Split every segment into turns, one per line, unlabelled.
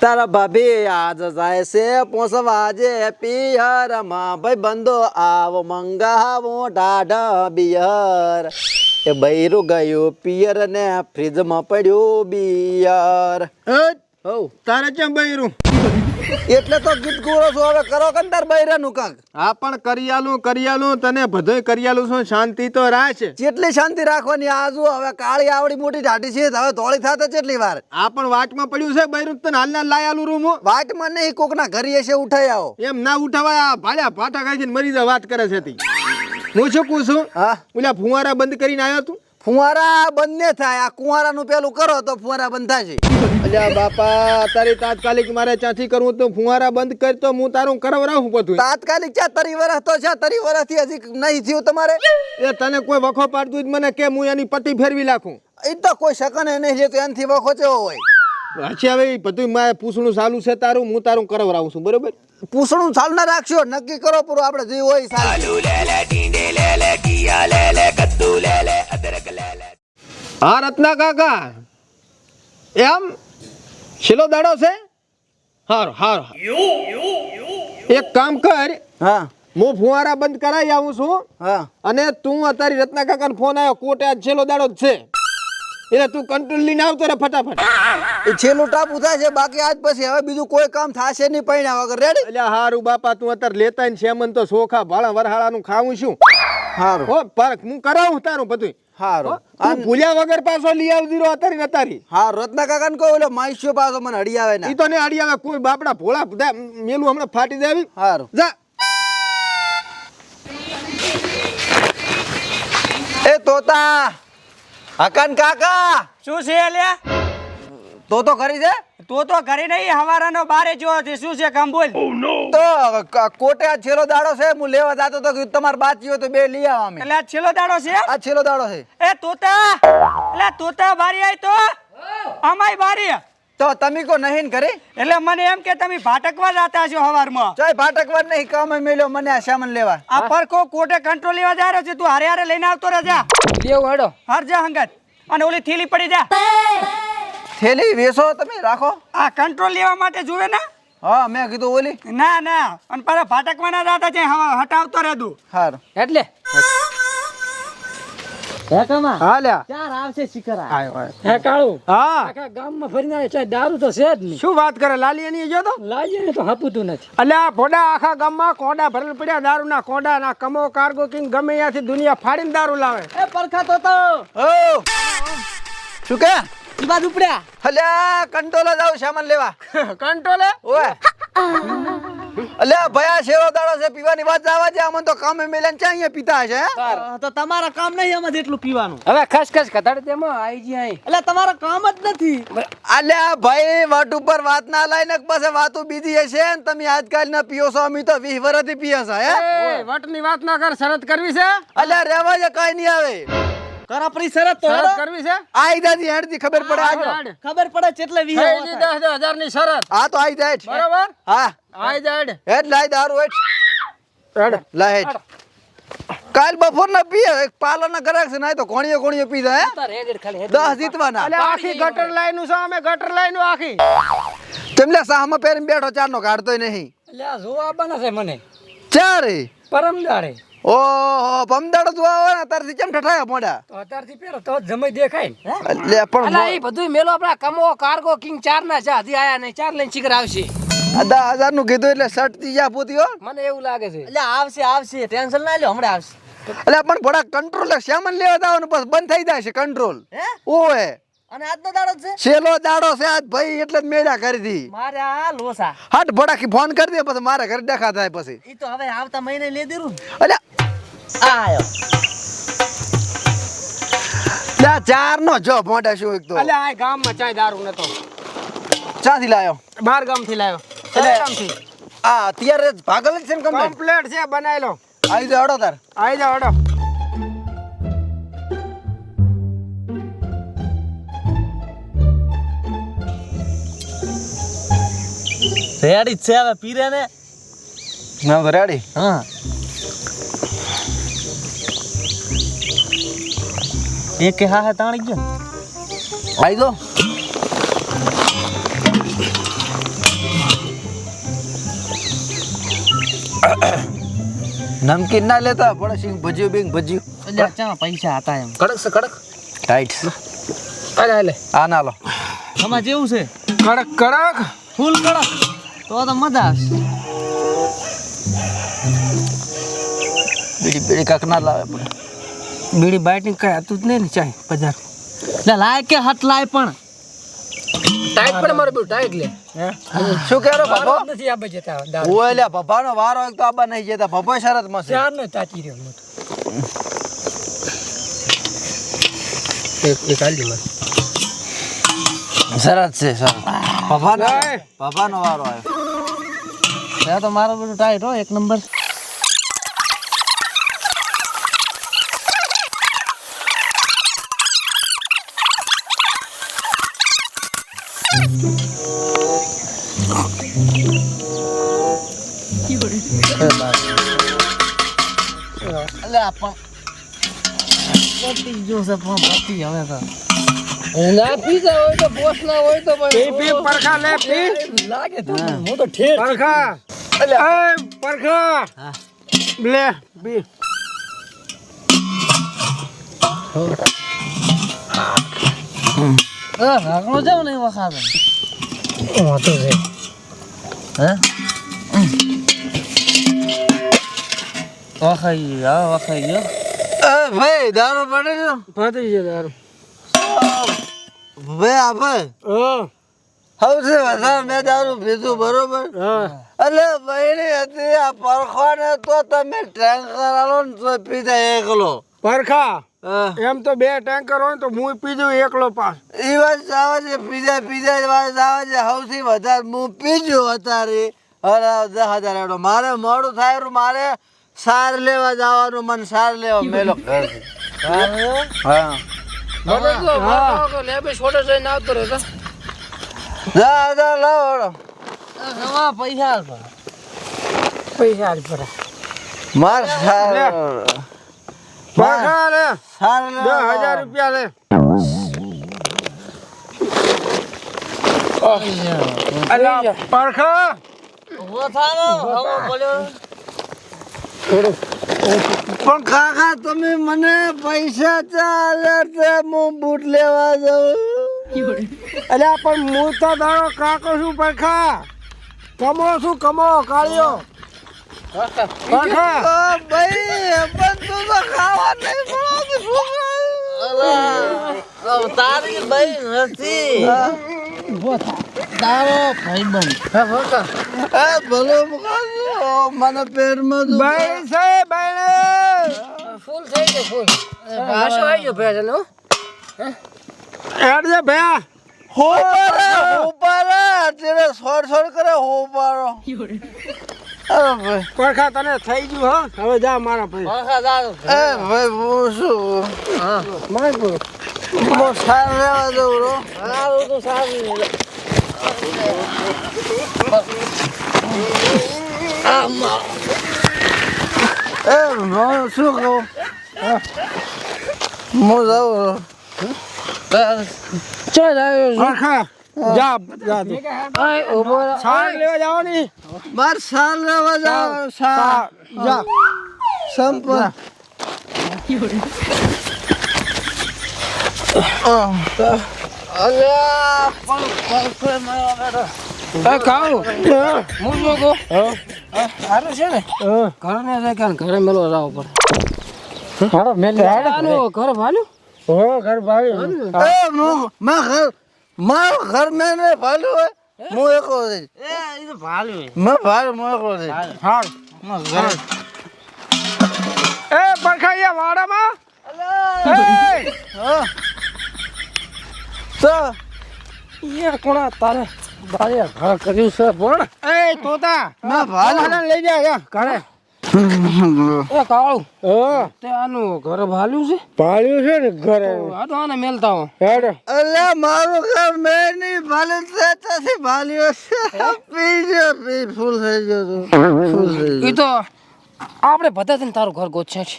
તારા ભાભી આજ જાય છે પોસવાજે પિયરમાં ભાઈ બંધો આવો મંગાવો ઢાઢા બિયર એ બૈરું ગયું પિયર ને ફ્રીજમાં પડ્યું બિયર.
તારે કેમ બૈરું?
એટલે તો ગીત ગુરો છો હવે કરો કે તાર બૈરાનું કાક.
હા પણ કરિયાલું તને બધોય કરિયાલું છું, શાંતિ તો રાખ.
જેટલી શાંતિ રાખવાની આજુ હવે કાળી આવડી મોટી ઢાઢી છે હવે ધોળી થાતે કેટલી વાર.
આ પણ વાટમાં પડ્યું છે બૈરું, તને હાલના લાયાલું રૂમ.
વાટમાં નહીં કોકના ઘરી હશે ઉઠાઈ આવો.
એમ ના ઉઠાવાય, ભાડ્યા ભાટા ખાઈ મરી જા વાત કરે છે તી. હું શું કહું છું?
હા
ઓલા ફુવારા બંધ કરીને આવ્યો તું?
ફુવારા બંધ ને થાય, આ કુંવારાનું પેલું કરો તો ફુવારા બંધ થાય છે.
અલ્યા બાપા તારી તાત્કાલિક મારે ચાથી કરવું તો ફુવારા બંધ કર તો હું તારું કરાવરાવું બધું.
તાત્કાલિક ચા તરી વર્ષ તો છે, તરી વર્ષથી હજી નહીં થયું તમારે.
એ તને કોઈ વખો પાડતું જ મને કે હું એની પટ્ટી ફેરવી નાખું?
એ તો કોઈ શકન નહીં જે તો એનથી વખો ચેવો હોય.
અચ્છા હવે બધું મારે પૂછણું ચાલુ છે તારું, હું તારું કરાવરાવું છું બરોબર.
પૂછણું ચાલ ના રાખશો, નક્કી કરો પૂરું આપણે જે હોય સારું.
હા રત્ના કાકા, એમ છેલ્લો દાડો છે? હારું એક કામ કર,
હા
હું ફુવારા બંધ કરાવી આવું છું
હા
અને તું અત્યારે રત્ના કાકા ફોન આવ્યો કોટે આજ છેલ્લો દાડો જ છે એટલે તું કંટ્રોલ લઈને આવતો રે ફટાફટ.
એ છેલ્લું ટાપુ થાય છે, બાકી આજ પછી હવે બીજું કોઈ કામ થશે નહીં પૈણા વગર. રેડી?
એટલે હારું બાપા તું અત્યારે લેતા ને શેમન તો ચોખા ભાળા વરહાળાનું ખાવું છું.
હારું
હો પર હું કરાવું તારું બધું.
હારું
તું ભૂલ્યા વગર પાછો લઈ આવતી રહો અત્યારે.
હા રત્ના કાકા ને કહો એટલે માઈશ્યો પાછો મને હડી આવે ને.
ઈ તો ને અડી આવે કોઈ બાપડા ભોળા મેલું હમણાં ફાટી દેવી.
હારું
જા
એ તોતા હકન કાકા
શું છે અલ્યા?
તો કરી છે
તો ઘરે નહીં, હવારાનો બારે જો છે. શું છે કામ બોલ?
તો કોટે આ છેલ્લો દાડો છે, હું લેવા જાતો તો કીધું તમારે બાચી હોય તો બે લઈ આવો અમે.
એટલે આ છેલ્લો દાડો છે?
આ છેલ્લો દાડો છે.
એ તોતા, એટલે તોતા બારી આય તો અમાય બારી.
તો તમે કો નહીં કરે
એટલે મને એમ કે તમે ભાટકવા જતા છો હવારમાં.
ચાય ભાટકવા નહીં, કામ મેલ્યો મને આ સામાન લેવા.
આ પરકો કોટે કંટ્રોલ લેવા जा રહ્યો છે, તું હારે હારે લઈને આવતો રહેજા.
લેવ હડો
હર જા હંગત અને ઓલી થેલી પડી જા.
થેલી વેસો તમે રાખો.
આ કંટ્રોલ લેવા માટે જોવે ને?
હા મેં કીધું ઓલી.
ના અને પાછા ભાટકવાના જતા છે, હટાવતો રહેતું.
હારું
એટલે હે કમા
હા લ્યા
ચાર આવશે શિખરા.
આયો
હે કાળુ
હા
આખા ગામમાં ફરીને આવે ચાય દારૂ તો છે જ નહીં.
શું વાત કરે લાલી એની જો તો
લાગે ને તો હપુતું નથી.
અલ્યા ભોડા આખા ગામમાં કોડા ભરેલ પડ્યા દારૂ ના કોડા ના કમો કાર્ગો કિંગ ગમે ત્યાંથી દુનિયા ફાડીને દારૂ લાવે.
એ પરખા તો
ઓ શું કે
ઈ બાજુ ઉપડ્યા.
અલ્યા કંટોલા જાવ સામાન લેવા.
કંટ્રોલે
ઓય અલ્યા ભયા છેલ્લો દાડો છે, પીવાની વાત આવવા દે. અમને તો કામે મેલ્યા ચા અહીંયા પીતા હશે.
તો તમારા કામ નહીં એમાં જેટલું પીવાનું.
હવે ખસખસ કતાડ તેમાં આવી જાય.
એટલે તમારા કામ જ નથી.
અલ્યા ભાઈ વાટ ઉપર વાત ના લાઈને પાસે વાતો બીજી હશે ને તમે આજકાલ ના પીઓ છો, અમે તો 20 વર્ષથી પીએ છે. હે
વટની વાત ના કર, શરત કરવી છે.
અલ્યા રેવા જે કઈ નહીં આવે.
કરાપરી શરત તો
શરત કરવી છે.
આઈ દાદી હેડથી ખબર પડે આગળ.
ખબર પડે ચેટલે 20
10,000 ની શરત
હા તો આઈ જાય
બરાબર.
હા
આઈ જાડ
હેડ લાઈ દારૂ હેડ લા હેડ. કાલ બપોર ના પીએ એક પાલર ના ગ્રાહક છે, ના તો કોણીઓ પી જાય.
રેડ ખાલી
10 જીતવાના.
અલ્યા આખી ગટર લાઈન નું છે, અમે ગટર લાઈન નું આખી.
તેમને સાહમાં પહેરીને બેઠો ચાર નો કાઢતોય નહીં.
એટલે આ જોવા બને છે મને
ચારે
પરમદાડે.
ઓહો પમદાડો તું આવે ને તારથી કેમ ઠઠાયા મોડા.
તો અત્યારથી પેરો તો જમાઈ દેખાય ને.
એટલે પણ
અલા એ બધું મેલો આપડા કમો કાર્ગો કિંગ 4 ના છે, હજી આયા નહીં. 4 લઈને શિખર આવશે.
10,000 નું કીધું એટલે શર્ટ થી જા પોતી હો.
મને એવું લાગે છે. એટલે આવશે ટેન્શન ના લ્યો, હમણાં આવશે.
એટલે પણ થોડા કંટ્રોલ સામાન લેવા દાવાનું બસ બંધ થઈ જાય છે કંટ્રોલ.
હે
ઓય
અને આજનો દાડો છે?
છેલ્લો દાડો છે આજ ભાઈ, એટલે જ મેળા કરી દી.
મારે આ લોસા
હટ ભડાકી ફોન કરી દે પછી મારે ઘરે દેખા થાય પછી.
ઈ તો હવે આવતા મહિને લે દેરું.
અલ્યા
આયો
લા ચાર નો જો મોટા શું એક તો.
અલ્યા આ ગામમાં ચાય દારૂ નતો,
ચાથી લાયો.
બાર ગામ થી લાવ્યો.
એટલે-
ગામથી
આ અત્યારે ભાગલ જ છે ને કમ્પ્લેટ.
કમ્પ્લેટ છે, બનાવેલો.
આવી જાય હડો તાર.
આઈ જાવ હડો.
રેડી છે હવે પીરે ને.
ના તો રેડી.
હા એક કે હા તાણી ગયો.
આવી દો નમકીન ના લેતા પણ સિંગ ભજીયું બિંગ ભજીયું
એટલે ચામાં પૈસા હતા એમ
કડક છે કડક
ટાઈટ
અલે અલે
આ ના લો
આમાં જેવું છે
કડક કડક
ફૂલ કડક તો મજા આવશે
બીડી બીડી કાક ના લાવે પણ
બીડી બાઈટિંગ કઈ હતું જ નહીં ને ચાય બજાર
એટલે લાય કે હટ લાય પણ
ટાઈટ પણ મારે બહુ ટાઈટ લે
શું કહેરો બાપો
નથી આ બજેતા
ઓય લ્યા ભભાનો વારો એક તો આબા નહીં જતા ભભો શરત માં છે
ચાર ને તાતી રહ્યો મોટો એક આલી માં
શરત છે શરત ભભાનો વારો આવ્યો
ત્યાં તો મારો બધું ટાઈટ હો એક નંબર એટલે આપણ પતી ગયો છે પણ પતી હવે તો
ના પીઝા હોય તો બોસ ના હોય તો
પી પી પરખા લે પી
લાગે તો હું તો ઠેર
પરખા એ પરખા લે પી
રાખણો જાવ ને વખાતે
વાતો છે
હે વખાઈ ગયો
ભાઈ દારૂ પડે છે
ફાટી ગયો દારૂ
ભાઈ આપણે સૌથી વધારે મેં દારૂ પીધું બરોબર એટલે બહેની હતી આ પરખોને તો તમે ટેન્કર આલો ને તો પીધા એકલો
પરખા એમ તો બે ટેન્કર હોય તો હું પીજું એકલો પાસ
એ વાત આવે છે પીઝા વાત આવે છે સૌથી વધારે હું પીજું અત્યારે હવે 10,000 એવડો મારે મોડું થાય એટલું મારે સાર લેવા જવાનું મને સાર લેવા મેલો ઘરથી હા
મને તો લેબે છોડે જઈને આવતો રહેતો
10,000 લાવો
નવા પૈસા આલવા
પૈસા આલ પરા
માર સાર
પરખા લે
સાર
10,000 રૂપિયા લે અલા પરખા
વખાનો હવે બોલ્યો
પણ કાકા તમે મને પૈસા ચાલે છે હું બૂટ લેવા જાઉં
અલ્યા પણ હું તો તારો કાકો છું પરખા કમો છું કમો કાળિયો પરખા
ભાઈ પણ તું તો ખાવા નહીં મળે
તારી ભાઈ નથી તારો ભાઈબંધ
ભલો મને પેરમાં
ભાઈ છે ભાઈ
ફૂલ થઈ ગયો ફૂલ ભાષો આવી ગયો ભેજ નો
હેડ જે ભયા
ઉપર તેરે છોડ કરે હોપારો અરે ભાઈ
પરખા તને થઈ ગયું હા હવે જા મારા ભાઈ
ભાઈ હું શું
માર બોલ
હું સાર લેવા જાઉં રો
સારું તો સારું
હું શું કહું હું જાઉં
ચાલ આવ્યો
પરખા જા જા તું. સાર લેવા જવાની
માર સાર લેવા જાઉં સાર
જા
સંપર્ક
અલ્યા પણ પરખે મારો બેટો
એ કાળું હું જો ગો સારું છે ને ઘરે ને જાય કે ઘરે મેલો જાવ પડે
હાડો મેલે હાડો
આનું ઘર ભાલ્યું
હો ઘર ભાઈ
મારું ઘર મેં નહીં ભાલ્યું હોય હું એકલો થઈ
એ તો ભાલ્યું
મેં ભાલ્યું હું એકલો થઈ
હાડ એ પરખાયા વાડામાં
તો
યાર કોણા તારે બારે ઘર કર્યું છે પણ
એ તોતા
મેં ભાલ્યું
લઈ જા જા ઘરે
એ કાળું
હો
તે આનું ઘર ભાલ્યું છે
ભાળ્યું છે ને ઘરે
આ તો આને મેલતા હો
હેડો
અલ્યા મારું ઘર મેં નહીં ભાલ્યું છે ત્યાંથી ભાલ્યું છે પી ફૂલ થઈ ગયો તું ફૂલ થઈ
એ તો આપણે બધા થઈને તારું ઘર ગોચ્યા છે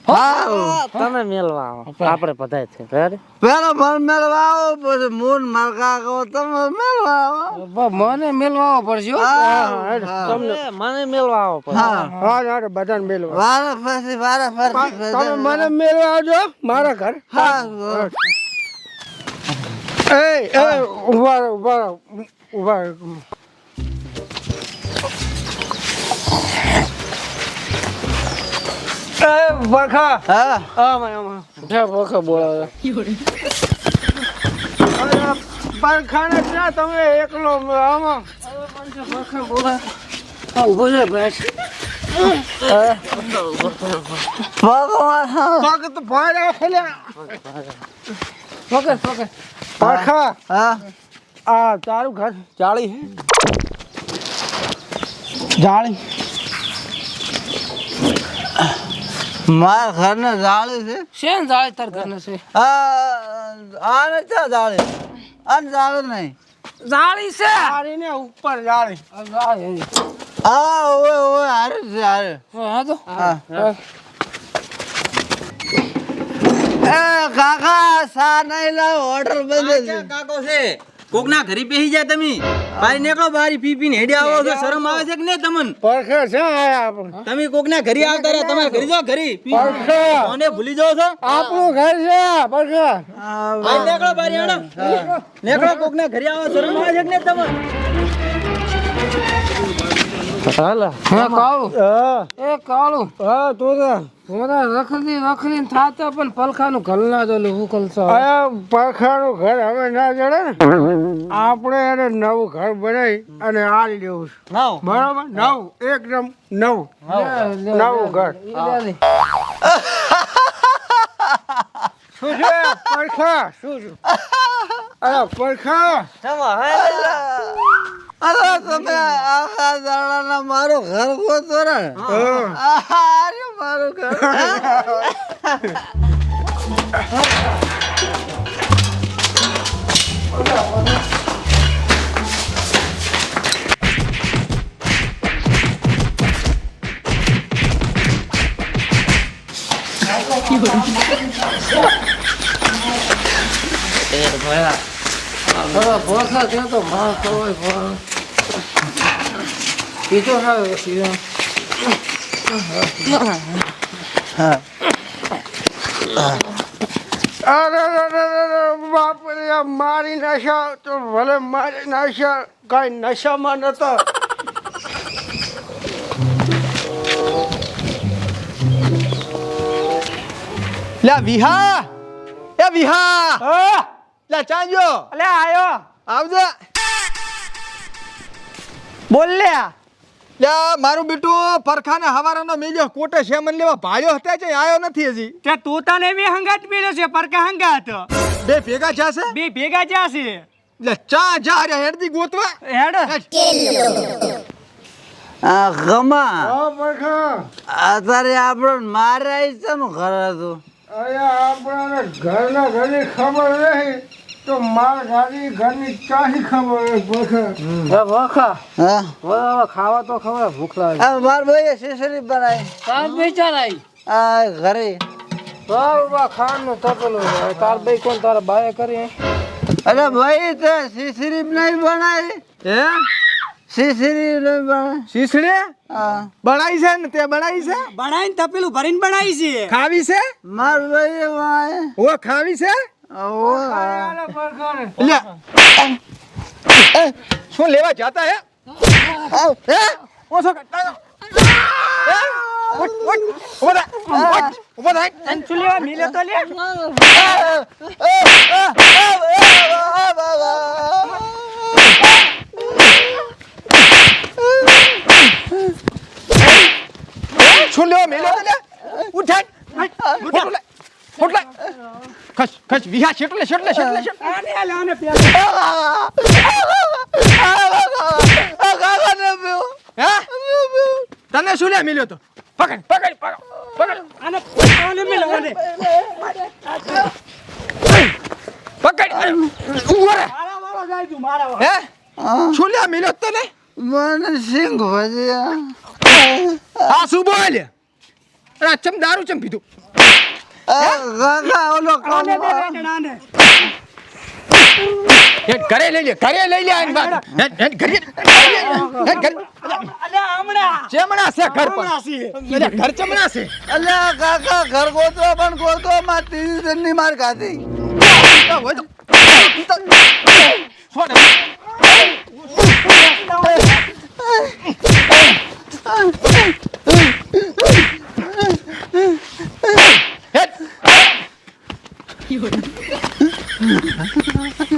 હા
તમે મેલવા આવો આપણે બધાય છે રેડી
પેલો ફળ મેળવા આવો પછી મૂન મારકા કહો તમે મેળવા આવો
મને મેલવા આવો પડશે હો. તમને મને મેલવા આવો પડશે
હા બધાને મેળવા
વારા ફરતી
તમે મને મેળવા આવજો મારા ઘર
હા
એ ઉભા રહો, ઉભા રહો, ઉભા રહો. એ બરખા
હા
આમાં
વખત બોલાવે
બરખાને ત્યાં તમે એકલો આમાં
વખત બોલાવે હા ઉભો છે બેસ
ભગવાન
પગ તો ભાડે ખેલ્યા
પકડ પકડ
બરખા
હા
આ તારું ઘર જાળી હે જાળી
મારા ઘરને જાળી છે
શેન જાળી તાર ઘરને છે
આને ક્યાં જાળી આને જાળી નહીં
જાળી છે
જાળી ને ઉપર જાળી
હા ઓય ઓય હારે છે હારે
હા તો
હા એ કાકા સા નહીં લાવ ઓર્ડર બંધ છે
કાકો છે કોકના ઘરે બેસી જાય તમે બારી નીકળો બારી પી પીને હેડી આવો છો શરમ આવે છે કે નહીં તમને
પરખે છે આયા આપણે
તમે કોકના ઘરે આવતા રહ્યા તમારે ઘરે જાઓ ઘરે
પરખે
કોને ભૂલી જાઓ છો
આપણું ઘર છે પરખે
બારી નીકળો બારી આડો નીકળો કોકના ઘરે આવો શરમ આવે છે કે નહીં તમને
હાલા હા કાળું
હા
એ કાળું
હા તું તો
મોરા રખડી થાતા પણ પલખાનું ઘર ના જો હું કલસો
આ પરખાનું ઘર હવે ના જડે ને આપણે એને નવું ઘર બનાવી અને આલી દેવું છે
નાવ
બરાબર નવું એકદમ નવું નવું ઘર શું છે પરખા શું છે અરે પરખા
અરે તમે આખા દાડાના મારું ઘર ગોતો ને આરે મારું ઘર
ભોસા ત્યાં તો ભાવ ખવાય ભાવ પીતો આવે સીધા
અરે બાપરે આ મારી નાખ્યા તો ભલે મારી નાખ્યા કઈ નશામાં નતો
લે વિહા એ વિહા લે ચાંજો
અલે આયો
આવજે
બોલ લે
લે મારું બેટું પરખાને હવારાનો મેલ્યો કોટે શેમન લેવા ભાળ્યો હતા છે આયો નથી હજી
તે તું તને બી હંગાત પીડ્યો છે પરકા હંગાત
બે ભેગા છે
બે ભેગા જ્યાં છે
લે ચા જા રે હેડતી ગોતવા
હેડ
આ ગમા
હા પરખા
અત્યારે આપણો મારાય છે નું ઘર હતું
અહીંયા આપણાને ઘરના ઘરની ખબર નહીં તો માર ગાડી ઘરની ચાહી ખબર નહીં પરખા
વખા
હા
ખાવા તો ખબર ભૂખ લાગે
આ માર ભાઈએ શીશરી બનાવી
તાર બેચાર આવી
આ ઘરે
બાબા ખાન નું તપેલું તાર બે કોણ તારા બાએ કરી
અરે ભાઈ તે શીશરી નહીં બનાવી
હે
શીશરી નહીં બનાવી
શીસડે
હા
બનાવી છે ને તે બનાવી છે
બનાવીને તપેલું ભરીને બનાવી છે
ખાવી છે
માર ભાઈએ વાય
ઓ ખાવી છે
ઓ
લે શું લેવા જાતા હે હે ઓછો
ચુલીવા મિલે તો લે
શું લેવા મેલો લે ઉઠાય ફોટલા ખસ ખસ વિહા શેટલે
આને આલે આને પેલા
હે તને શું લે મિલ્યો તો પકડ
આને આને મિલે આને
પકડ ઉભરે
મારા વાળો જાય તું મારા વાળો
હે શું લે મિલ્યો તને
મને સિંગ ભજીયા
આ શું બોલે
આ ચમ દારૂ ચમ પીધું
કાકા ઓલો
હેડ ઘરે લઈ લે આની વાત હેડ ઘરે ચમણા છે ઘર પર એટલે ઘર ચમણા છે
અલ્યા કાકા ઘર ગોતો પણ ગોતો માં 30 જણની માર ખાધી
પીતા હોય તો